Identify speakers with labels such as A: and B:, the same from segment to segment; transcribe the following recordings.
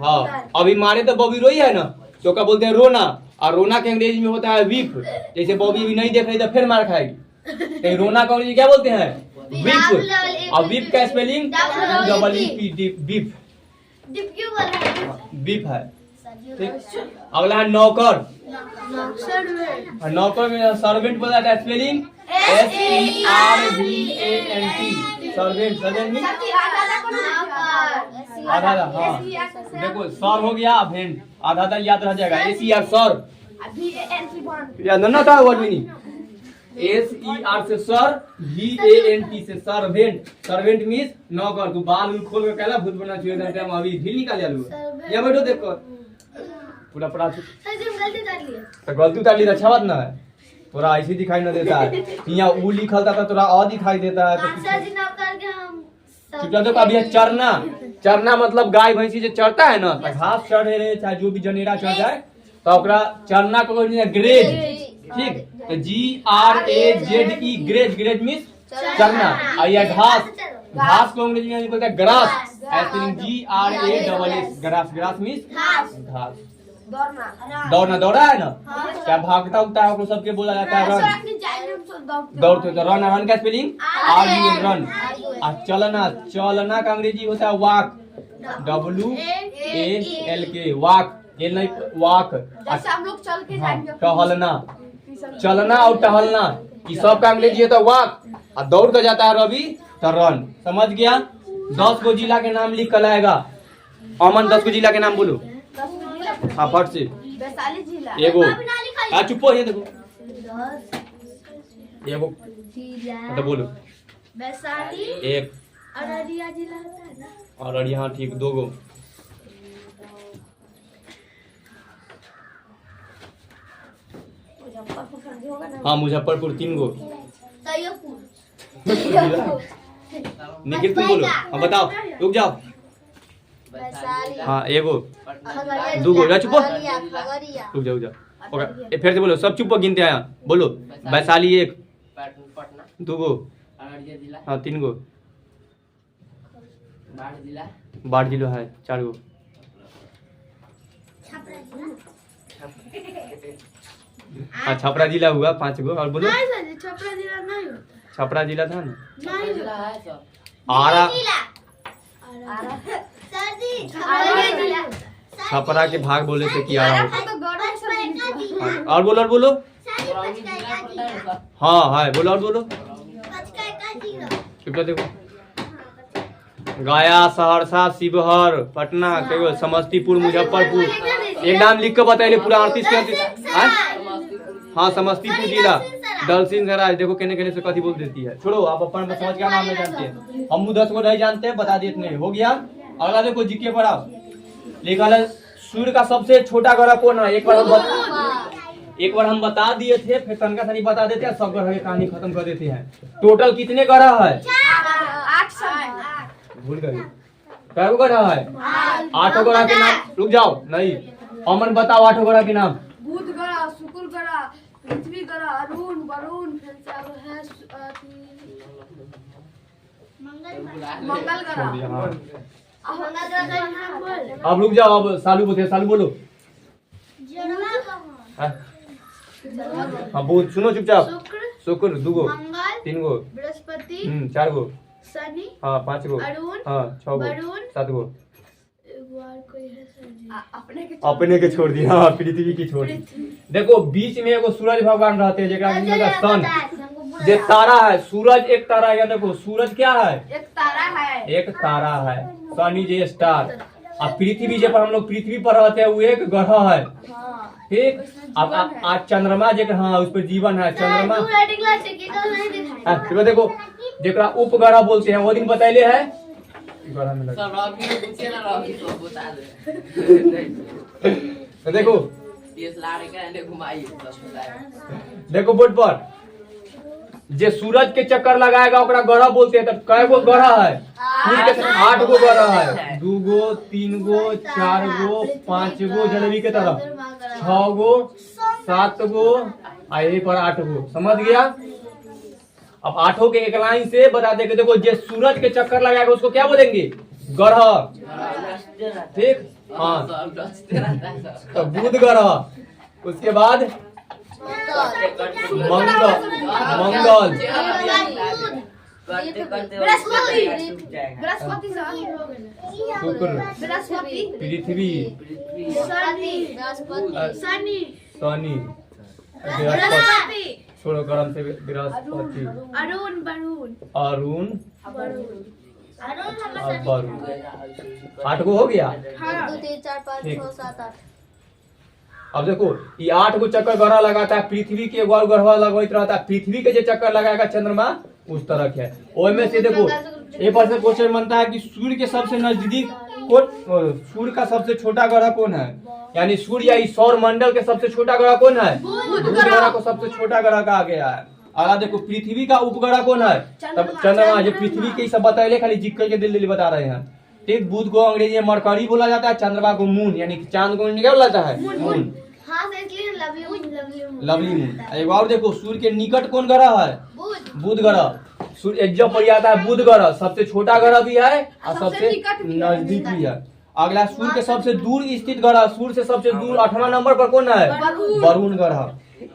A: हाँ, अभी मारे तो बॉबी रोई है ना, तो क्या बोलते हैं रोना, और रोना के अंग्रेजी में होता है वीप। जैसे बॉबी अभी नहीं देख रही तो फिर मार खाएगी, तो रोना का अंग्रेजी क्या बोलते हैं? वीप। और वीप का spelling double E weep, weep है। ठीक, अगला है नौकर। नौकर में सर्वेंट बोला जाता है, spelling SERVANT। Servant, servant mean आधा आधा। हाँ देखो, सर हो गया, वेंट आधा आधा याद रह जाएगा। SER सर, याद ना था वर्ड मीनिंग। SER से सर, VANT से सर्वेंट। सर्वेंट मीन्स नौकर। तू बाल खोल के कहला भूत बना चाहिए, एकदम अभी ढील निकाल लिया। या बैठो देखो पूरा पढ़ा तो गलती उतार ली, अच्छा बात ना है। थोड़ा ऐसे दिखाई न देता है, यहाँ ऊ लिखल था तो थोड़ा और दिखाई देता है। तो अभी चरना। चरना मतलब गाय भैंसी जो चरता है ना, घास चढ़े रहे चाहे जो भी जनेरा चढ़ जाए तो ओकरा चरना को ग्रेज। ठीक, तो GRAZE ग्रेज। ग्रेज मीन्स चरना। और यह घास, घास को अंग्रेजी में बोलते हैं grass. GRASS grass. Grass means घास। दौड़ना, दौड़ा है ना, क्या भागता उगता है वो सबके बोला जाता है रन। दौड़ते तो रन। रन का स्पेलिंग RUN। और चलना, चलना का अंग्रेजी होता है वॉक, WALK वॉक। ये नहीं वॉक।
B: हम लोग चल के जाएंगे।
A: टहलना, चलना और टहलना, ये सब का अंग्रेजी होता है वॉक। और दौड़ कर जाता है रवि तो रन। समझ गया? 10 को जिला के नाम लिख कर लाएगा। अमन 10 को जिला के नाम बोलो। हाँ फट से।
B: वैशाली जिला
A: एगो, चुप हो, ये देखो एगो तो बोलो।
B: वैशाली
A: एक,
B: अररिया जिला होता है ना।
A: और यहाँ ठीक 2 गो। हाँ मुजफ्फरपुर 3 गो। निखिल तुम बोलो। हाँ बताओ, रुक जाओ। हाँ एगो, 2 गो। चुप हो, रुक जाओ। ओके फिर से बोलो, सब चुप गिनते आया। बोलो वैशाली 1, 2 गो। हाँ 3 गो। बाढ़ जिला है 4 गो। हाँ छपरा जिला हुआ 5 गो। और बोलो।
B: छपरा जिला नहीं होता।
A: छपरा जिला था ना।
B: आरा
A: छपरा के भाग बोले थे कि आरा। और बोलो, और बोलो। हाँ है, बोलो और बोलो। देखो, गया, सहरसा, शिवहर, पटना, समस्तीपुर, मुजफ्फरपुर। एक नाम लिख कर बताइए पूरा 38 के 38। हाँ समस्तीपुर जिला, दलसिंह सराय। देखो कहने कहने से कथी बोल देती है। छोड़ो, आप अपन समझ क्या नाम नहीं जानते हैं। हम 10 को नहीं जानते हैं, बता देते नहीं। हो गया। अगला देखो जीके पर आप लिखा है सूर्य का सबसे छोटा ग्रह कौन है? एक बार हम बता दिए थे, फिर तनका सनी बता देते हैं, सब ग्रह की कहानी खत्म कर देते हैं। टोटल कितने ग्रह है?
B: 8
A: भूल गए। कै गो ग्रह है? 8 ग्रह के नाम। रुक जाओ, नहीं अमन बताओ 8 ग्रह के नाम।
B: बुध ग्रह, शुक्र ग्रह, पृथ्वी ग्रह, अरुण, वरुण, फिर से है मंगल ग्रह।
A: अब रुक जाओ, अब सालू बोलते। सालू बोलो। हाँ बोल, सुनो चुपचाप। शुक्र 2 गो, 3 गो,
B: बृहस्पति,
A: 4 गो,
B: शनि,
A: हाँ 5 गो,
B: अरुण,
A: हाँ 6 गो, 7 गो। अपने के छोड़ दिया। हाँ पृथ्वी की छोड़ दी। देखो बीच में एगो सूरज भगवान रहते हैं, जेकरा सन। जे तारा है, सूरज एक तारा है। देखो सूरज क्या है?
B: एक तारा है।
A: एक तारा है। सन इज ए स्टार। अब पृथ्वी जे पर हम लोग पृथ्वी पर रहते हैं वो एक ग्रह है। ठीक। अब आज चंद्रमा जे, हाँ उस पर जीवन है। चंद्रमा देखो जेकरा उपग्रह बोलते हैं, वो दिन बतैले है। देखो देखो बोर्ड पर जे सूरज के चक्कर लगाएगा ओकरा ग्रह बोलते हैं। तो कै गो ग्रह है? 8 गो ग्रह है। 2 गो, 3 गो, 4 गो, 5 गो जनवरी के तरफ, 6 गो, 7 गो, आई पर 8 गो। समझ गया? अब 8 के एक लाइन से बता दे। देखो जे सूरज के चक्कर लगाएगा उसको क्या बोलेंगे? ग्रह, ठीक, हाँ, तो बुध ग्रह, उसके बाद मंगल, मंगल,
B: बृहस्पति, बृहस्पति
A: शुक्र,
B: बृहस्पति,
A: पृथ्वी,
B: शनि, शनि,
A: शनि, बृहस्पति,
B: बृहस्पति,
A: छोड़ो गरम से बृहस्पति,
B: अरुण, वरुण,
A: अरुण,
B: अरुण,
A: और वरुण, 8 गो हो गया।
C: 1 2 3 4 5
A: ठीक।
C: 6 7 8।
A: अब देखो ये 8 गो चक्कर ग्रह लगाता है, पृथ्वी के एगो ग्रह लगवाइत रहता है, पृथ्वी के जो चक्कर लगाएगा चंद्रमा उस तरह के है। ओमे से देखो एक बार से क्वेश्चन बनता है कि सूर्य के सबसे नजदीक कौन, सूर्य का सबसे छोटा ग्रह कौन है, यानी सूर्य या इस सौर मंडल के सबसे छोटा ग्रह कौन है, बुध ग्रह को सबसे छोटा ग्रह कहा गया है। अगर देखो पृथ्वी का उपग्रह कौन है, तब चंद्रमा, जो पृथ्वी के सब बताइए खाली जिक्र के दिल बता रहे हैं, ठीक। बुध को अंग्रेजी में मरकरी बोला जाता है, चंद्रमा को मून, यानी कि चांद को क्या बोला जाता है, मून,
C: हां से इसलिए लवली मून।
A: Lovely moon. एक और देखो सूर्य के निकट कौन ग्रह है,
C: बुध।
A: बुध ग्रह। सूर्य एग्जाम पड़ जाता है, बुध ग्रह सबसे छोटा ग्रह भी है और सबसे नजदीक भी है। अगला सूर्य के सबसे दूर स्थित ग्रह, सूर्य से सबसे दूर 8वां नंबर पर कौन है, वरुण ग्रह।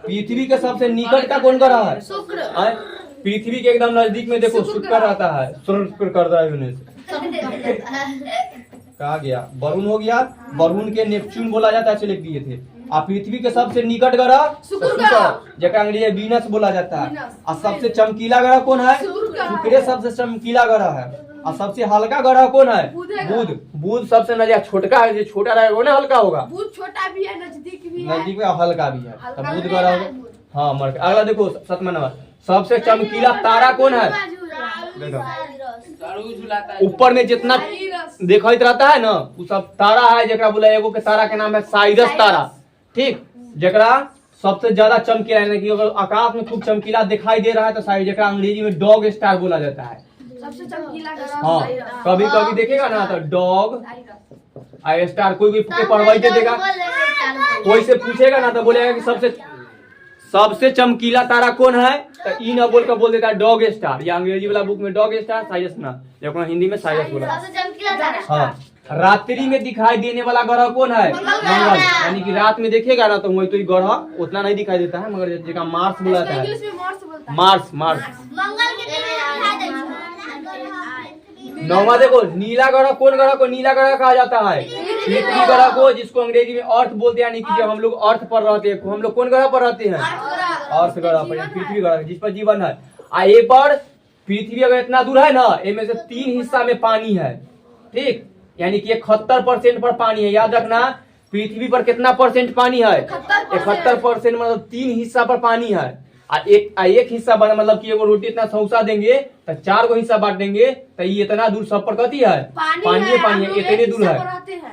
A: पृथ्वी के सबसे निकट का कौन ग्रह है,
B: शुक्र,
A: पृथ्वी के एकदम नजदीक में देखो शुक्र रहता है, शुक्र करता है, कहा गया वरुण हो गया। वरुण के नेपच्यून बोला जाता है, ऐसे लिख दिए थे। और पृथ्वी के सबसे निकट ग्रह
B: शुक्र
A: शुक्र,
B: ग्रह,
A: जगह अंग्रेजी वीनस बोला जाता है।
B: वीनस।
A: और सबसे चमकीला ग्रह कौन है,
B: शुक्र।
A: शुक्र सबसे चमकीला ग्रह है। और सबसे हल्का ग्रह कौन है,
B: बुध है।
A: बुध। बुध सबसे नजदीक, छोटका है, जो छोटा रहेगा वो ना हल्का होगा,
B: बुध छोटा भी है, नजदीक भी है,
A: नजदीक में हल्का भी है, तो
B: हल्का
A: बुध
B: भी
A: ग्रह
B: है,
A: होगा। हाँ मर। अगला देखो 7वां नंबर, सबसे चमकीला तारा कौन है, देखो ऊपर में जितना
B: साइरस,
A: देखत रहता है ना वो सब तारा है, जरा बोला एगो के तारा के नाम है साइरस तारा, ठीक। जरा सबसे ज्यादा चमकीला, यानी कि अगर आकाश में खूब चमकीला दिखाई दे रहा है तो साइड, जरा अंग्रेजी में डॉग स्टार बोला जाता है।
B: सबसे चमकीला ग्रह
A: हाँ
B: साइरस,
A: कभी कभी देखेगा ना तो डॉग
B: साइरस,
A: आई स्टार, कोई भी पढ़वाई देगा, कोई से पूछेगा ना तो बोलेगा कि सबसे चमकीला तारा कौन है, तो ई ना बोल कर बोल देता है डॉग स्टार, या अंग्रेजी वाला बुक में डॉग स्टार, साइरस ना, लेकिन हिंदी में साइरस बोला।
C: सबसे चमकीला तारा।
A: हाँ रात्रि में दिखाई देने वाला ग्रह कौन है, मंगल, यानी कि रात में देखेगा ना तो वही तो ग्रह उतना नहीं दिखाई देता है, मगर जगह मार्स बोला जाता है,
B: इंग्लिश में मार्स बोलता है,
A: मार्स, मार्स।
C: मंगल के दिन दिखाई दे छै।
A: 9वां देखो नीला ग्रह, कौन ग्रह को नीला ग्रह कहा जाता है, पृथ्वी ग्रह को, जिसको अंग्रेजी में अर्थ बोलते हैं, यानी कि जब हम लोग अर्थ पर रहते हैं, हम लोग कौन ग्रह पर रहते हैं, अर्थ ग्रह पर, पृथ्वी ग्रह जिस पर जीवन है। आ ये पर पृथ्वी अगर इतना दूर है ना, इनमें से 3 हिस्सा में पानी है, ठीक, यानी कि 71% पर पानी है। याद रखना पृथ्वी पर कितना परसेंट पानी है, 71%, मतलब 3 हिस्सा पर पानी है। एक हिस्सा बना, मतलब कि एगो रोटी इतना सौसा देंगे तो 4 गो हिस्सा बांट देंगे, तो ये इतना दूर सब पर कथी है, पानी है, इतने दूर है।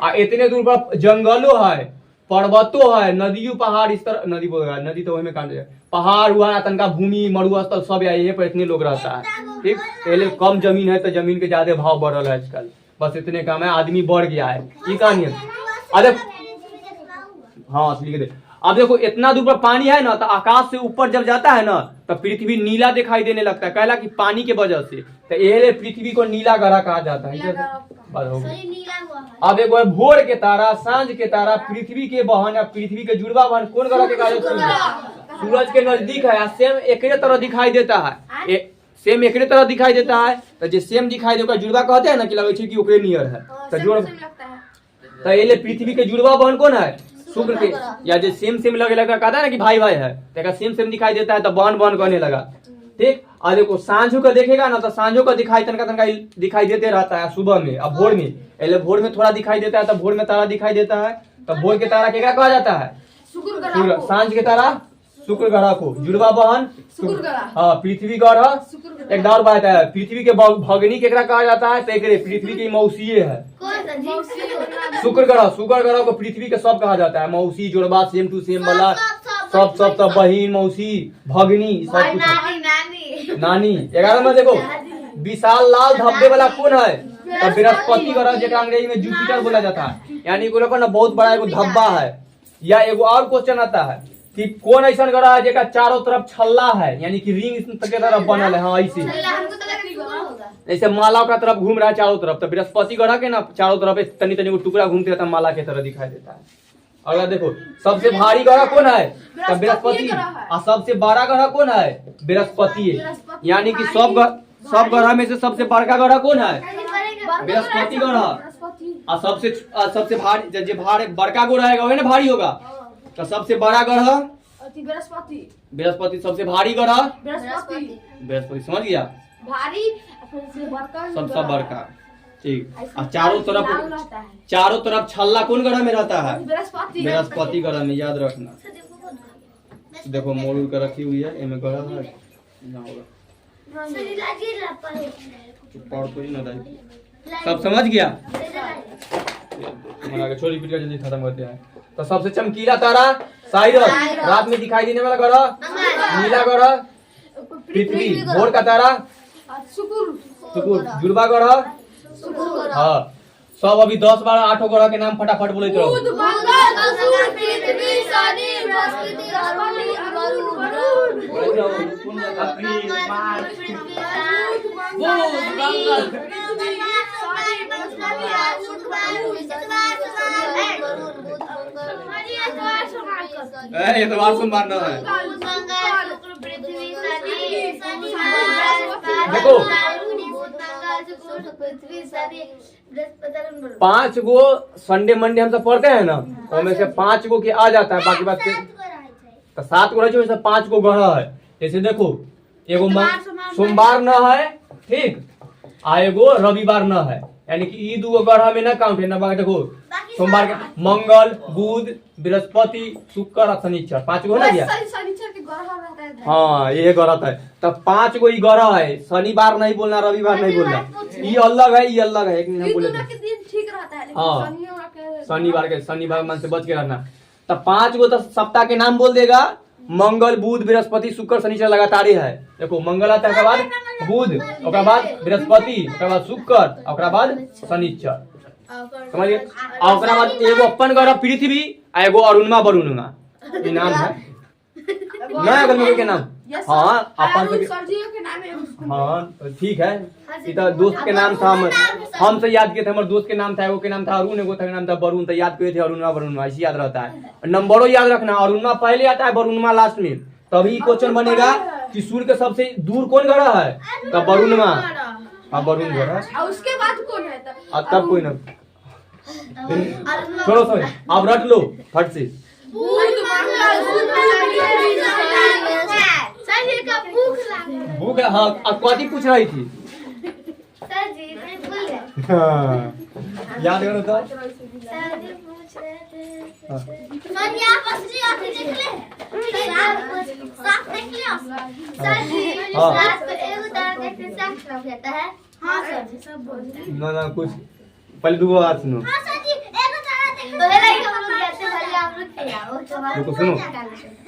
A: आ इतने दूर पर जंगलों है, पर्वतों है, नदियों पहाड़, इस तरह नदी बोल रहा है, नदी तो वही में काट दिया, पहाड़ हुआ, तनका भूमि, मरुस्थल सब यही पर इतने लोग रहता है, ठीक। पहले कम जमीन है तो जमीन के ज्यादा भाव बढ़ रहा है आजकल, बस इतने कम है, आदमी बढ़ गया है, ये कहानी है। अरे हाँ लिख दे। अब देखो इतना दूर पर पानी है ना, तो आकाश से ऊपर जब जाता है ना तो पृथ्वी नीला दिखाई देने लगता है, कहला कि पानी के वजह से, तो ये पृथ्वी को नीला ग्रह कहा जाता है। बात हो गई।
C: सही नीला हुआ है।
A: अब एगो है भोर के तारा, सांझ के तारा, पृथ्वी के बहन या पृथ्वी के जुड़वा बहन, कौन ग्रह के कहा जाता है, सूरज के नजदीक है, सेम एकरे तरह दिखाई देता है, सेम एकरे तरह दिखाई देता है, तो जो सेम दिखाई देगा जुड़वा कहते हैं ना, कि लगे छै कि ओकरे नियर है, तो जुड़, तो ये पृथ्वी के जुड़वा बहन कौन है, शुक्र के, या जो सेम सेम लगे लगा कहता है ना कि भाई भाई है, तो सेम सेम दिखाई देता है तो बहन बहन कहने लगा, ठीक। और देखो सांझों का देखेगा ना तो सांझों का दिखाई तनका तनका दिखाई देते रहता है सुबह में, अब भोर में, पहले भोर में थोड़ा दिखाई देता है, तो भोर में तारा दिखाई देता है, तो भोर के तारा क्या कहा जाता है,
B: शुक्र,
A: सांझ के तारा शुक्र ग्रह को, जुड़वा बहन
B: शुक्र ग्रह,
A: हाँ पृथ्वी ग्रह। एक और बात है, पृथ्वी के भगनी केकरा कहा जाता है, तो एकरे पृथ्वी की मौसी है, शुक्र ग्रह को पृथ्वी के सब कहा जाता है, मौसी, जुड़वा, सेम टू सेम वाला, सब बहिन, मौसी, भगनी, सब कुछ, नानी। 11 में देखो विशाल लाल धब्बे वाला कौन है, तो बृहस्पति ग्रह, जेका अंग्रेजी में जुपिटर बोला जाता है, यानी को ना बहुत बड़ा एगो धब्बा है। या एगो और क्वेश्चन आता है, कि कौन ऐसा ग्रह है जेका चारों तरफ छल्ला है, यानी कि रिंग के तरफ बनल है। हाँ ऐसे
C: हमको तो लगा शुक्र होगा।
A: जैसे माला का तरफ घूम रहा है चारों तरफ, तो बृहस्पति ग्रह के ना चारों तरफ तनी तनी को टुकड़ा घूमते रहता है, माला की तरह दिखाई देता है। अगला देखो, सबसे भारी ग्रह कौन है? तो बृहस्पति। और सबसे बड़ा ग्रह कौन है? बृहस्पति है। यानी कि सब ग्रह में से सबसे बड़का ग्रह कौन है? बृहस्पति ग्रह। और सबसे भारी बड़का ग्रह रहेगा वही ना भारी होगा। तो सबसे बड़ा ग्रह बृहस्पति, सबसे भारी ग्रह बृहस्पति। समझ गया?
B: भारी
A: सबसे बड़का। ठीक। और चारों तरफ छल्ला कौन ग्रह में रहता है? बृहस्पति ग्रह में, याद रखना। देखो मोड़ कर रखी हुई है, इनमें ग्रह है। सब समझ गया? छोटी पीट जल्दी खत्म होते हैं। तो सबसे चमकीला तारा साइरस, रात में दिखाई देने वाला ग्रह नीला ग्रह पृथ्वी, भोर का तारा शुक्र, जुड़वा ग्रह। हाँ, सब अभी 10 12 8 ग्रह के नाम फटाफट बोले तो ये तो बात सुन मारना है। देखो 5 गो संडे मंडे हम सब पढ़ते हैं ना, उनमें से 5 गो के आ जाता है, बाकी बात तो 7 गो रह 5 गो ग्रह है। जैसे देखो एगो सोमवार न है, ठीक, आ एगो रविवार न है, यानी कि ई 2 ग्रह में ना काउंट है ना। देखो सोमवार के मंगल बुध बृहस्पति शुक्र और शनिचर 5 गो ना गया। हाँ ये ग्रह है, तब 5 गो ग्रह है। शनिवार नहीं बोलना, रविवार नहीं बोलना, ये अलग है, ये अलग है, एक नहीं बोले। हाँ शनिवार मन से बच के रहना। तब 5 गो तो सप्ताह के नाम बोल देगा, मंगल बुध बृहस्पति शुक्र शनिचर लगातार है। देखो मंगल आता है, ओकरा बाद बुध, ओकरा बाद बृहस्पति, ओकरा बाद शुक्र, ओकरा बाद शनिचर। समझिए? और ओकरा बाद एगो अपन ग्रह पृथ्वी, एगो अरुणमा वरुणमा, ये नाम है ना अगल के नाम। हाँ अपन हाँ ठीक है। इधर दोस्त के नाम था, हम से याद किए थे। हमारे दोस्त के नाम था, एगो के नाम था अरुण, एगो के नाम था वरुण, तो याद किए थे अरुणमा वरुणमा, ऐसे याद रहता है। नंबरों याद रखना, अरुणमा पहले आता है, वरुणमा लास्ट में, तभी क्वेश्चन बनेगा कि सूर्य के सबसे दूर कौन ग्रह है? तब वरुणमा। हाँ वरुण ग्रह,
B: उसके बाद कौन है?
A: तब कोई ना। छोड़ो समझ, अब रट लो फट से। भूख, हाँ कौन पूछ रही थी? हाँ याद करो तो। ना कुछ पहले 2 बात सुनो। देखो सुनो,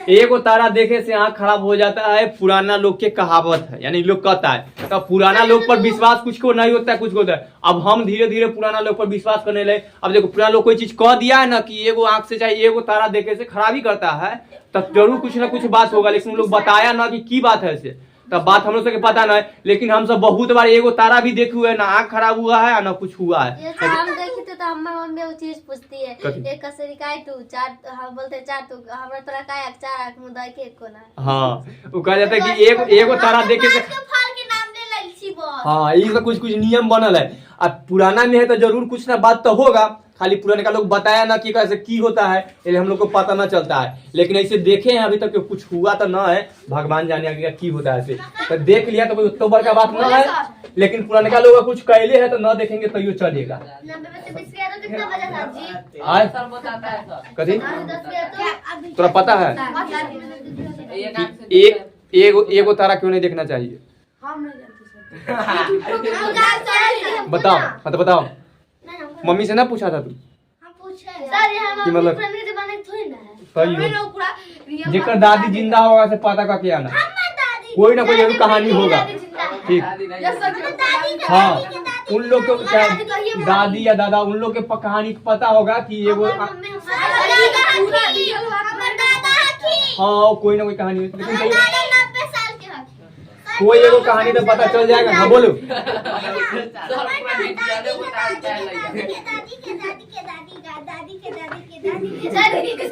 A: एगो तारा देखे से आँख खराब हो जाता है, पुराना लोग के कहावत है, यानी लोग कहता है। तो पुराना लोग पर विश्वास कुछ को नहीं होता है, कुछ को होता है। अब हम धीरे धीरे पुराना लोग पर विश्वास करने लगे। अब देखो पुराना लोग कोई चीज कह दिया है ना कि एगो आँख से चाहे एगो तारा देखे से खराबी करता है, तब जरूर कुछ ना कुछ बात होगा, लेकिन लोग बताया ना कि की बात है ऐसे, तब बात हम लोग से पता ना है। लेकिन हम सब बहुत बार एगो तारा भी देखे हुए, ना आँख खराब हुआ है ना कुछ हुआ है।
C: हम देखी तो हमार मम्मी वो चीज पूछती है, एक कसरी काय तू 4, हम बोलते 4 तू, हमरा तोरा काय 4 आंख मुंह देखे एक कोना।
A: हाँ वो कहा जाता है कि एगो तारा देखे से
C: फल के नाम ले ललसी बस।
A: हाँ ये सब कुछ नियम बनल है। अब पुराना में है तो जरूर कुछ ना बात तो होगा, खाली पुराने का लोग बताया ना कि कैसे की होता है, इसलिए हम लोग को पता ना चलता है। लेकिन ऐसे देखे हैं अभी तक कि कुछ हुआ तो ना है, भगवान जाने आगे की होता है। ऐसे तो देख लिया तो कोई अक्टूबर का बात ना है, लेकिन पुराने का लोग कुछ कहले है तो ना देखेंगे तो ये चलेगा। कथी तोरा पता है? एगो तारा क्यों नहीं देखना चाहिए? बताओ, हाँ तो बताओ। मम्मी से ना पूछा था तू? कि मतलब जेकर दादी जिंदा होगा से पता का क्या ना, कोई ना कोई कहानी होगा, ठीक। हाँ उन लोग को क्या दादी या दादा, उन लोग के कहानी पता होगा कि एगो हाँ कोई ना कोई कहानी लेकिन
C: हमारे
A: कहीं-
C: दादा 90 साल के हैं।
A: कोई एगो कहानी तो पता चल जाएगा। हाँ बोलो।
C: दादी के दादी के दादी के दादी के दादी के दादी के दादी के दादी के दादी के